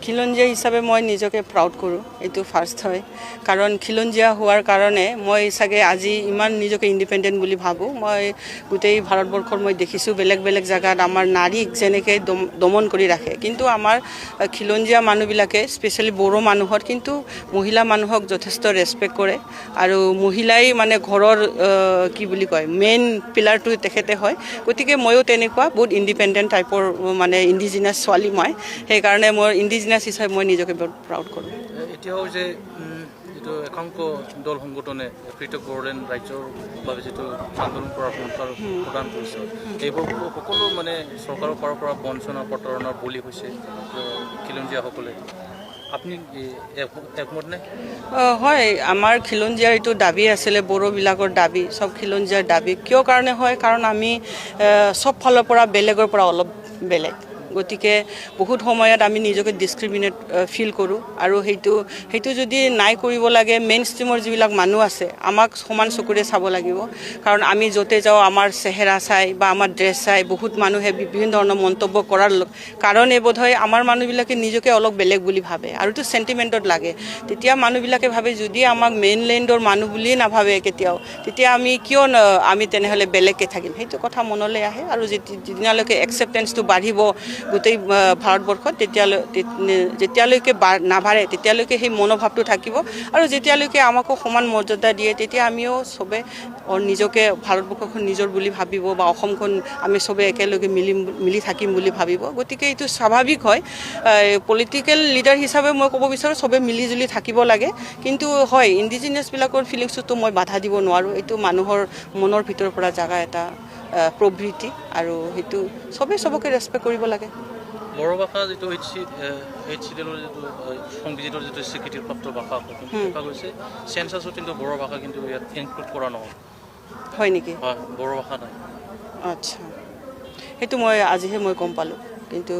খিলঞ্জীয়া হিচাপে মই নিজকে প্ৰাউড কৰোঁ, এইটো ফাৰ্ষ্ট হয়। কাৰণ খিলঞ্জীয়া হোৱাৰ কাৰণে মই চাগে আজি ইমান নিজকে ইণ্ডিপেণ্ডেণ্ট বুলি ভাবোঁ। মই গোটেই ভাৰতবৰ্ষৰ মই দেখিছোঁ বেলেগ বেলেগ জেগাত আমাৰ নাৰীক যেনেকৈ দমন কৰি ৰাখে, কিন্তু আমাৰ খিলঞ্জীয়া মানুহবিলাকে স্পেচিয়েলি বড়ো মানুহৰ কিন্তু মহিলা মানুহক যথেষ্ট ৰেচপেক্ট কৰে। আৰু মহিলাই মানে ঘৰৰ কি বুলি কয় মেইন পিলাৰটো তেখেতে হয়। গতিকে ময়ো তেনেকুৱা বহুত ইণ্ডিপেণ্ডেণ্ট টাইপৰ মানে ইণ্ডিজিনাছ ছোৱালী মই, সেইকাৰণে মই ইণ্ডিজিনাছ হিচাপে মই নিজকে বহুত প্ৰাউড কৰোঁ। এতিয়াও যে যিটো একাংশ দল সংগঠনে পৃথক বড়োলেণ্ড ৰাজ্যৰ বাবে যিটো আন্দোলন কৰাৰ প্ৰদান কৰিছে, এইবোৰ সকলো মানে চৰকাৰৰ ফালৰ পৰা বঞ্চনা প্ৰতাৰণাৰ বলি হৈছে খিলঞ্জীয়াসকলে। আপুনি একমত নে? হয়, আমাৰ খিলঞ্জীয়াৰ এইটো দাবী আছিলে, বড়োবিলাকৰ দাবী, চব খিলঞ্জীয়াৰ দাবী। কিয় কাৰণে হয়? কাৰণ আমি চব ফালৰ পৰা বেলেগৰ পৰা অলপ বেলেগ, গতিকে বহুত সময়ত আমি নিজকে ডিছক্ৰিমিনেট ফিল কৰোঁ। আৰু সেইটো যদি নাই কৰিব লাগে, মেইন ষ্ট্ৰীমৰ যিবিলাক মানুহ আছে আমাক সমান চকুৰে চাব লাগিব। কাৰণ আমি য'তে যাওঁ আমাৰ চেহেৰা চাই বা আমাৰ ড্ৰেছ চাই বহুত মানুহে বিভিন্ন ধৰণৰ মন্তব্য কৰাৰ কাৰণে বোধহয় আমাৰ মানুহবিলাকে নিজকে অলপ বেলেগ বুলি ভাবে, আৰু এইটো চেণ্টিমেণ্টত লাগে। তেতিয়া মানুহবিলাকে ভাবে যদি আমাক মেইনলেণ্ডৰ মানুহ বুলিয়ে নাভাবে কেতিয়াও, তেতিয়া আমি কিয় আমি তেনেহ'লে বেলেগকৈ থাকিম, সেইটো কথা মনলৈ আহে। আৰু যেতিয়ালৈকে একচেপ্টেঞ্চটো বাঢ়িব গোটেই ভাৰতবৰ্ষত, যেতিয়ালৈকে নাবাঢ়ে তেতিয়ালৈকে সেই মনোভাৱটো থাকিব। আৰু যেতিয়ালৈকে আমাকো সমান মৰ্যাদা দিয়ে, তেতিয়া আমিও চবে নিজকে ভাৰতবৰ্ষখন নিজৰ বুলি ভাবিব, বা অসমখন আমি চবে একেলগে মিলি থাকিম বুলি ভাবিব। গতিকে এইটো স্বাভাৱিক হয়। পলিটিকেল লিডাৰ হিচাপে মই ক'ব বিচাৰোঁ চবে মিলিজুলি থাকিব লাগে। কিন্তু হয়, ইণ্ডিজিনিয়াছবিলাকৰ ফিলিংছতো মই বাধা দিব নোৱাৰোঁ। এইটো মানুহৰ মনৰ ভিতৰৰ পৰা জাগা এটা প্ৰবৃত্তি, আৰু সেইটো চবকে ৰেচপেক্ট কৰিব লাগে। বড়ো ভাষা যিটো HCDৰ যিটো সংবিধানৰ যিটো স্বীকৃতিপ্ৰাপ্ত ভাষা দেখা গৈছে, চেঞ্চাছত কিন্তু বড়ো ভাষা কিন্তু ইয়াত ইনক্লুড কৰা নহয়। হয় নেকি? হয়, বড়ো ভাষা নাই। আচ্ছা, সেইটো আজিহে মই গম পালোঁ। কিন্তু